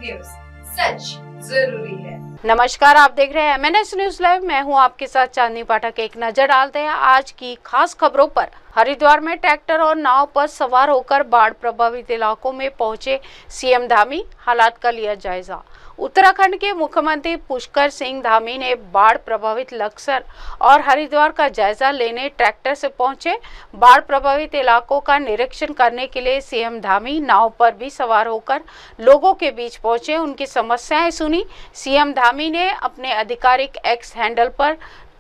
News, सच जरूरी है। नमस्कार, आप देख रहे हैं MNS न्यूज लाइव। मैं हूं आपके साथ चांदनी पाठक। एक नजर डालते हैं आज की खास खबरों पर। हरिद्वार में ट्रैक्टर और नाव पर सवार होकर बाढ़ प्रभावित इलाकों में पहुंचे सीएम धामी, हालात का लिया जायजा। उत्तराखंड के मुख्यमंत्री पुष्कर सिंह धामी ने बाढ़ प्रभावित लक्सर और हरिद्वार का जायजा लेने ट्रैक्टर से पहुंचे। बाढ़ प्रभावित इलाकों का निरीक्षण करने के लिए सीएम धामी नाव पर भी सवार होकर लोगों के बीच पहुंचे, उनकी समस्याएं सुनी। सीएम धामी ने अपने आधिकारिक एक्स हैंडल पर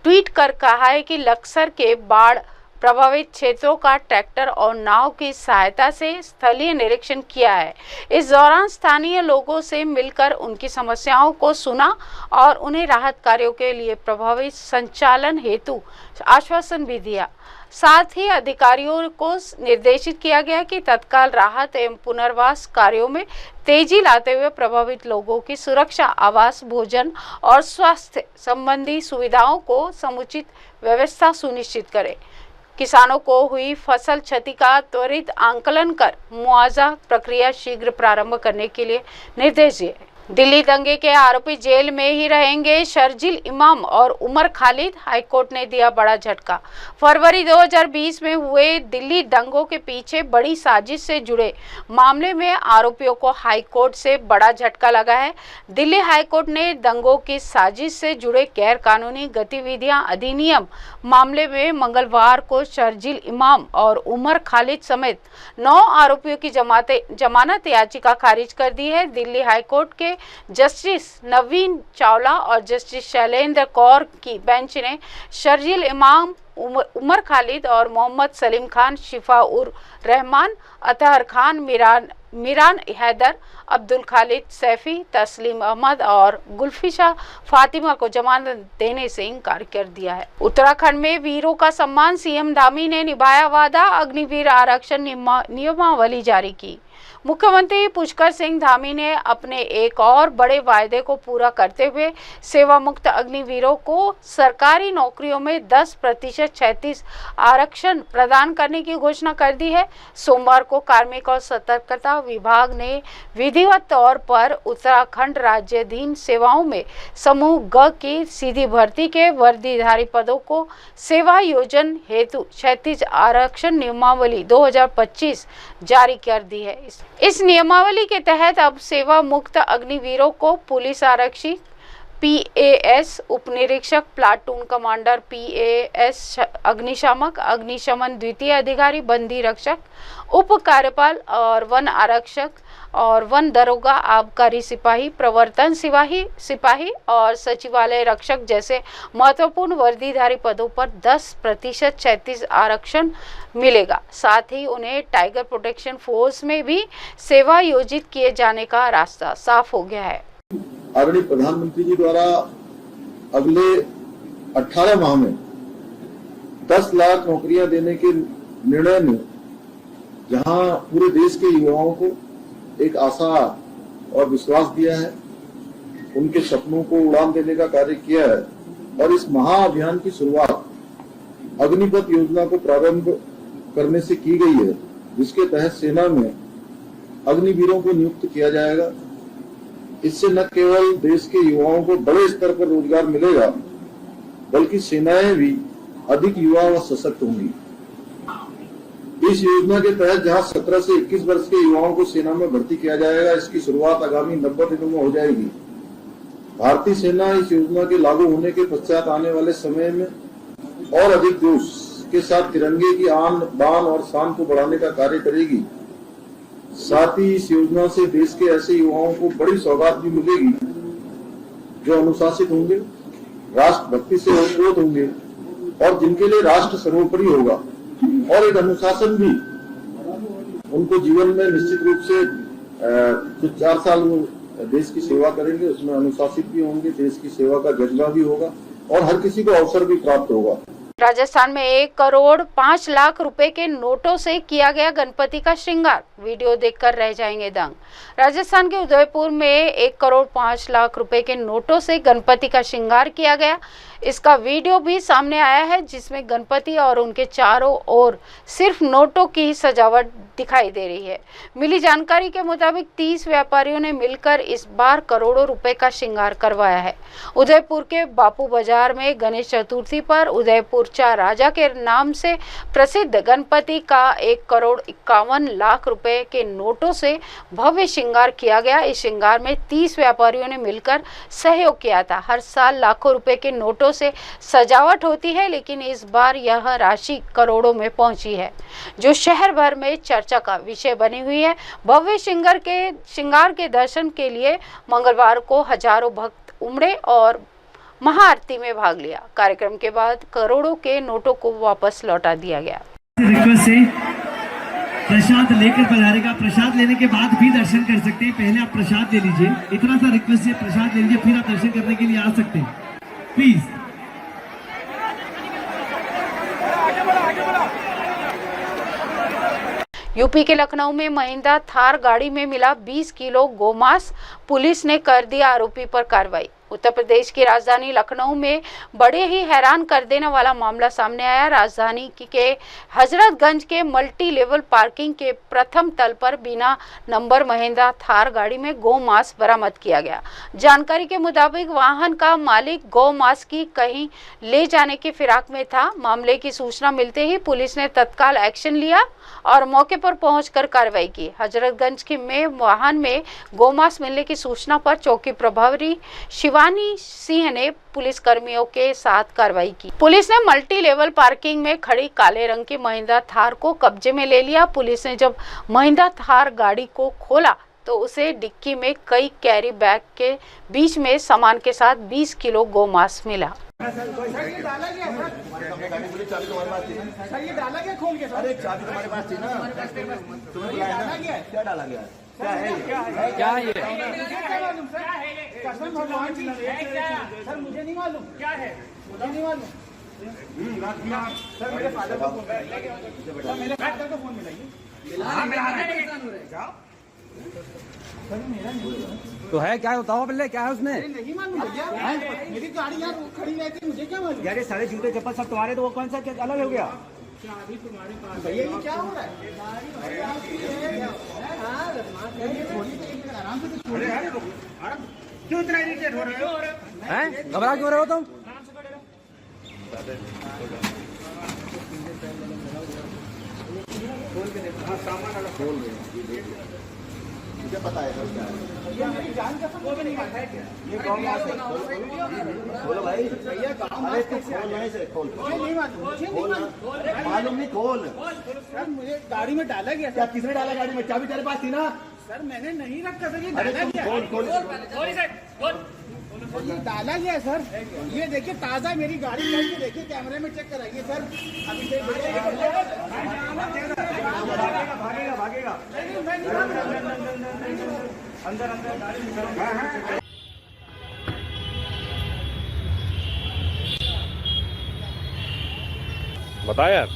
ट्वीट कर कहा है कि लक्सर के बाढ़ प्रभावित क्षेत्रों का ट्रैक्टर और नाव की सहायता से स्थलीय निरीक्षण किया है। इस दौरान स्थानीय लोगों से मिलकर उनकी समस्याओं को सुना और उन्हें राहत कार्यों के लिए प्रभावी संचालन हेतु आश्वासन भी दिया। साथ ही अधिकारियों को निर्देशित किया गया कि तत्काल राहत एवं पुनर्वास कार्यों में तेजी लाते हुए प्रभावित लोगों की सुरक्षा, आवास, भोजन और स्वास्थ्य संबंधी सुविधाओं को समुचित व्यवस्था सुनिश्चित करें। किसानों को हुई फसल क्षति का त्वरित आंकलन कर मुआवजा प्रक्रिया शीघ्र प्रारंभ करने के लिए निर्देश दिए। दिल्ली दंगे के आरोपी जेल में ही रहेंगे। शर्जील इमाम और उमर खालिद, हाईकोर्ट ने दिया बड़ा झटका। फरवरी 2020 में हुए दिल्ली दंगों के पीछे बड़ी साजिश से जुड़े मामले में आरोपियों को हाईकोर्ट से बड़ा झटका लगा है। दिल्ली हाईकोर्ट ने दंगों की साजिश से जुड़े गैर कानूनी गतिविधियां अधिनियम मामले में मंगलवार को शर्जील इमाम और उमर खालिद समेत 9 आरोपियों की जमानत याचिका खारिज कर दी है। दिल्ली हाईकोर्ट के जस्टिस नवीन चावला और जस्टिस शैलेंद्र कौर की बेंच ने शर्जील इमाम, उमर खालिद और मोहम्मद सलीम खान, शिफा उर रहमान, अतहर खान, मीरान हैदर, अब्दुल खालिद सैफी, तस्लीम अहमद और गुलफिशा फातिमा को जमानत देने से इनकार कर दिया है। उत्तराखंड में वीरों का सम्मान, सीएम धामी ने निभाया वादा, अग्निवीर आरक्षण नियमावली जारी की। मुख्यमंत्री पुष्कर सिंह धामी ने अपने एक और बड़े वायदे को पूरा करते हुए सेवा मुक्त अग्निवीरों को सरकारी नौकरियों में 10% 36 आरक्षण प्रदान करने की घोषणा कर दी है। सोमवार को कार्मिक और सतर्कता विभाग ने विधिवत तौर पर उत्तराखंड राज्याधीन सेवाओं में समूह ग की सीधी भर्ती के वर्दीधारी पदों को सेवा योजन हेतु 36 आरक्षण नियमावली 2025 जारी कर दी है। इस नियमावली के तहत अब सेवा मुक्त अग्निवीरों को पुलिस आरक्षी, PAS उपनिरीक्षक, प्लाटून कमांडर, PAS अग्निशामक, अग्निशमन द्वितीय अधिकारी, बंदी रक्षक, उप कार्यपाल और वन आरक्षक और वन दरोगा, आबकारी सिपाही, प्रवर्तन सिपाही और सचिवालय रक्षक जैसे महत्वपूर्ण वर्दीधारी पदों पर 10% 36 आरक्षण मिलेगा। साथ ही उन्हें टाइगर प्रोटेक्शन फोर्स में भी सेवा योजित किए जाने का रास्ता साफ हो गया है। आदरणीय प्रधानमंत्री जी द्वारा अगले 18 माह में 10 लाख नौकरियां देने के निर्णय में जहां पूरे देश के युवाओं को एक आशा और विश्वास दिया है, उनके सपनों को उड़ान देने का कार्य किया है और इस महाअभियान की शुरुआत अग्निपथ योजना को प्रारंभ करने से की गई है, जिसके तहत सेना में अग्निवीरों को नियुक्त किया जाएगा। इससे न केवल देश के युवाओं को बड़े स्तर पर रोजगार मिलेगा, बल्कि सेनाएं भी अधिक युवा व सशक्त होंगी। इस योजना के तहत जहां 17 से 21 वर्ष के युवाओं को सेना में भर्ती किया जाएगा, इसकी शुरुआत आगामी 90 दिनों में हो जाएगी। भारतीय सेना इस योजना के लागू होने के पश्चात आने वाले समय में और अधिक जोश के साथ तिरंगे की आन बान और शान को बढ़ाने का कार्य करेगी। साथ ही इस योजना से देश के ऐसे युवाओं को बड़ी सौगात भी मिलेगी जो अनुशासित होंगे, राष्ट्रभक्ति से ओतप्रोत होंगे और जिनके लिए राष्ट्र सर्वोपरि होगा। और एक अनुशासन भी उनको जीवन में निश्चित रूप से कुछ 4 साल वो देश की सेवा करेंगे, उसमें अनुशासित भी होंगे, देश की सेवा का जज्बा भी होगा और हर किसी को अवसर भी प्राप्त होगा। राजस्थान में 1 करोड़ 5 लाख रुपए के नोटों से किया गया गणपति का श्रृंगार, वीडियो देखकर रह जाएंगे दंग। राजस्थान के उदयपुर में 1 करोड़ 5 लाख रुपए के नोटों से गणपति का श्रृंगार किया गया। इसका वीडियो भी सामने आया है जिसमें गणपति और उनके चारों ओर सिर्फ नोटों की ही सजावट दिखाई दे रही है। मिली जानकारी के मुताबिक 30 व्यापारियों ने मिलकर इस बार करोड़ों रुपए का श्रृंगार करवाया है। उदयपुर के बापू बाजार में गणेश चतुर्थी पर उदयपुर चा राजा के नाम से प्रसिद्ध गणपति का 1,51,00,000 रुपए के नोटों से भव्य श्रृंगार किया गया। इस श्रृंगार में 30 व्यापारियों ने मिलकर सहयोग किया था। हर साल लाखों रुपए के नोटों से सजावट होती है, लेकिन इस बार यह राशि करोड़ों में पहुंची है, जो शहर भर में चर्चा का विषय बनी हुई है। भव्य श्रृंगार के दर्शन के लिए मंगलवार को हजारों भक्त उमड़े और महाआरती में भाग लिया। कार्यक्रम के बाद करोड़ों के नोटों को वापस लौटा दिया गया। रिक्वेस्ट से प्रसाद लेकर पधारेगा। प्रसाद लेने के बाद भी दर्शन कर सकते हैं। पहले आप प्रसाद ले लीजिए। इतना सा रिक्वेस्ट है, प्रसाद ले लीजिए, फिर आप दर्शन करने के लिए आ सकते हैं। प्लीज। यूपी के लखनऊ में महिंद्रा थार गाड़ी में मिला 20 किलो गोमांस। पुलिस ने कर दिया आरोपी पर कार्रवाई। उत्तर प्रदेश की राजधानी लखनऊ में बड़े ही हैरान कर देने वाला मामला सामने आया। राजधानी के हजरतगंज के मल्टी लेवल पार्किंग के प्रथम तल पर बिना नंबर महिंद्रा थार गाड़ी में गोमांस बरामद किया गया। जानकारी के मुताबिक वाहन का मालिक गोमांस की कहीं ले जाने की फिराक में था। मामले की सूचना मिलते ही पुलिस ने तत्काल एक्शन लिया और मौके पर पहुंचकर कार्रवाई की। हजरतगंज के में वाहन में गोमांस मिलने की सूचना पर चौकी प्रभारी शिवानी सिंह ने पुलिस कर्मियों के साथ कार्रवाई की। पुलिस ने मल्टी लेवल पार्किंग में खड़ी काले रंग की महिंद्रा थार को कब्जे में ले लिया। पुलिस ने जब महिंद्रा थार गाड़ी को खोला तो उसे डिक्की में कई कैरी बैग के बीच में सामान के साथ 20 किलो गोमांस मिला। क्या है ये? कसम भगवान की सर मुझे नहीं मालूम क्या है, मुझे नहीं मालूम। सर मेरे फादर को फोन सर मेरे फादर को फोन मिलाइए। सर मेरा नहीं तो है क्या, बताओ पहले क्या है उसमें? नहीं मालूम भैया, मेरी गाड़ी यहाँ खड़ी रहती, मुझे क्या मालूम? यार ये सारे जूते चप्पल सब तुम्हारे, तो वो कौन सा अलग हो गया? अभी तुम्हारे पास भैया ये क्या हो रहा है? क्यों इतना इरिटेट हो रहे हो? हैं? घबरा क्यों रहे हो तुम? मुझे पता है सर क्या है। मेरी जान का वो भी नहीं खाता है क्या? ये खोलो भाई, भैया अरे तू खोल नहीं से खोल। मुझे नहीं मालूम, मुझे नहीं मालूम। मालूम नहीं, खोल। सर मुझे गाड़ी में डाला गया। क्या किसने डाला गाड़ी में? चाबी तेरे पास थी ना? सर मैंने नहीं रखा था, ये अरे डाला तुम गया। ये डाला गया सर। ये देखिए ताज़ा मेरी गाड़ी चल के देखिए, कैमरे में चेक कराइए सर। अभी भागेगा भागेगा अंदर अंदर गाड़ी। बता यार।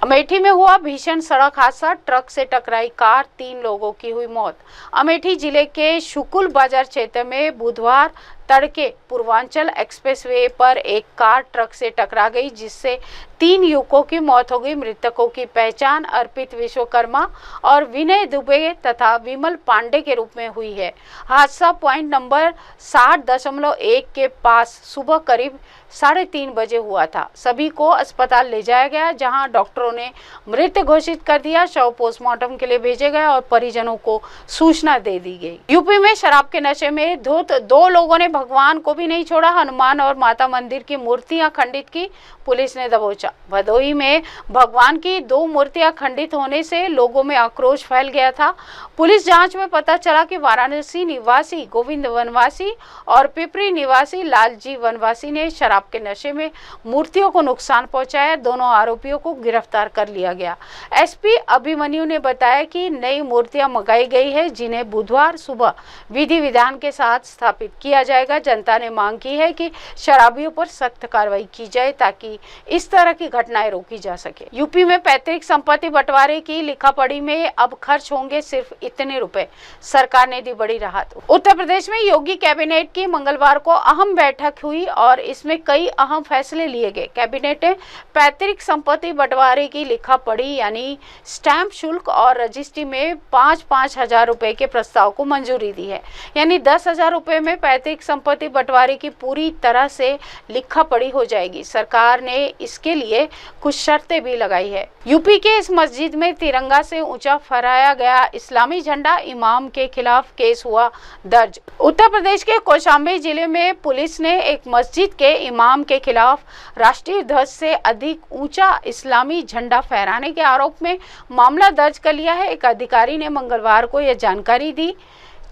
अमेठी में हुआ भीषण सड़क हादसा। ट्रक से टकराई कार, 3 लोगों की हुई मौत। अमेठी जिले के शुकुल बाजार क्षेत्र में बुधवार तड़के पूर्वांचल एक्सप्रेसवे पर एक कार ट्रक से टकरा गई, जिससे 3 युवकों की मौत हो गई। मृतकों की पहचान अर्पित विश्वकर्मा और विनय दुबे तथा विमल पांडे के रूप में हुई है। हादसा पॉइंट नंबर 60.1 के पास सुबह करीब 3:30 बजे हुआ था। सभी को अस्पताल ले जाया गया, जहां डॉक्टरों ने मृत घोषित कर दिया। शव पोस्टमार्टम के लिए भेजे गए और परिजनों को सूचना दे दी गई। यूपी में शराब के नशे में धुत 2 लोगों ने भगवान को भी नहीं छोड़ा। हनुमान और माता मंदिर की मूर्तियां खंडित की, पुलिस ने दबोचा। भदोही में भगवान की 2 मूर्तियां खंडित होने से लोगों में आक्रोश फैल गया था। पुलिस जांच में पता चला कि वाराणसी निवासी गोविंद वनवासी और पिपरी निवासी लालजी वनवासी ने शराब के नशे में मूर्तियों को नुकसान पहुंचाया। दोनों आरोपियों को गिरफ्तार कर लिया गया। एसपी अभिमन्यु ने बताया कि नई मूर्तियां मंगाई गई है, जिन्हें बुधवार सुबह विधि विधान के साथ स्थापित किया जाएगा। जाएगा। जनता ने मांग की है कि शराबियों पर सख्त कार्रवाई की जाए ताकि इस तरह की घटनाएं रोकी जा सके। यूपी में पैतृक संपत्ति बंटवारे की लिखापढ़ी में अब खर्च होंगे सिर्फ इतने रुपए, सरकार ने दी बड़ी राहत। उत्तर प्रदेश में योगी कैबिनेट की मंगलवार को अहम बैठक हुई और इसमें कई अहम फैसले लिए गए। कैबिनेट ने पैतृक संपत्ति बंटवारे की लिखापढ़ी यानी स्टैंप शुल्क और रजिस्ट्री में 5-5 हजार रुपए के प्रस्ताव को मंजूरी दी है। यानी 10,000 रुपए में पैतृक संपत्ति बंटवारे की पूरी तरह से लिखापढ़ी हो जाएगी। सरकार ने इसके लिए कुछ शर्तें भी लगाई है। यूपी के इस मस्जिद में तिरंगा से ऊंचा फहराया गया इस्लामी झंडा, इमाम के खिलाफ केस हुआ दर्ज। उत्तर प्रदेश के कौशाम्बी जिले में पुलिस ने एक मस्जिद के इमाम के खिलाफ राष्ट्रीय ध्वज से अधिक ऊंचा इस्लामी झंडा फहराने के आरोप में मामला दर्ज कर लिया है। एक अधिकारी ने मंगलवार को यह जानकारी दी।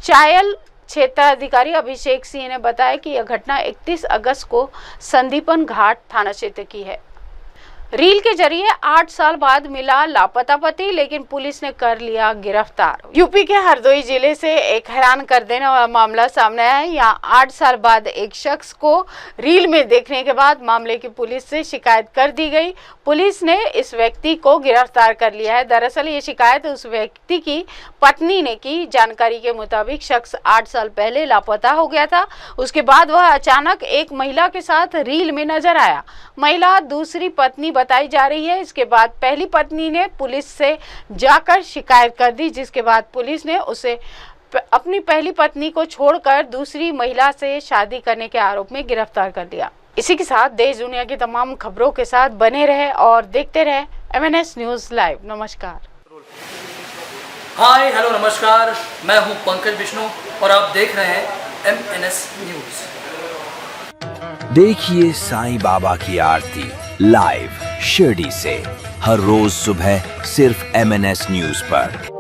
चायल क्षेत्र अधिकारी अभिषेक सिंह ने बताया कि यह घटना 31 अगस्त को संदीपन घाट थाना क्षेत्र की है। रील के जरिए 8 साल बाद मिला लापता पति, लेकिन पुलिस ने कर लिया गिरफ्तार। यूपी के हरदोई जिले से एक हैरान कर देने वाला मामला सामने आया है। यहाँ 8 साल बाद एक शख्स को रील में देखने के बाद मामले की पुलिस से शिकायत कर दी गई। पुलिस ने इस व्यक्ति को गिरफ्तार कर लिया है। दरअसल ये शिकायत उस व्यक्ति की पत्नी ने की। जानकारी के मुताबिक शख्स 8 साल पहले लापता हो गया था। उसके बाद वह अचानक एक महिला के साथ रील में नजर आया। महिला दूसरी पत्नी बताई जा रही है। इसके बाद पहली पत्नी ने पुलिस से जाकर शिकायत कर दी, जिसके बाद पुलिस ने उसे अपनी पहली पत्नी को छोड़कर दूसरी महिला से शादी करने के आरोप में गिरफ्तार कर लिया। इसी के साथ देश दुनिया की तमाम खबरों के साथ बने रहे और देखते रहे MNS न्यूज लाइव। नमस्कार। हाय हेलो नमस्कार, मैं हूं पंकज विष्णु और आप देख रहे हैं MNS न्यूज। देखिए साईं बाबा की आरती लाइव शिरडी से हर रोज सुबह सिर्फ MNS न्यूज पर।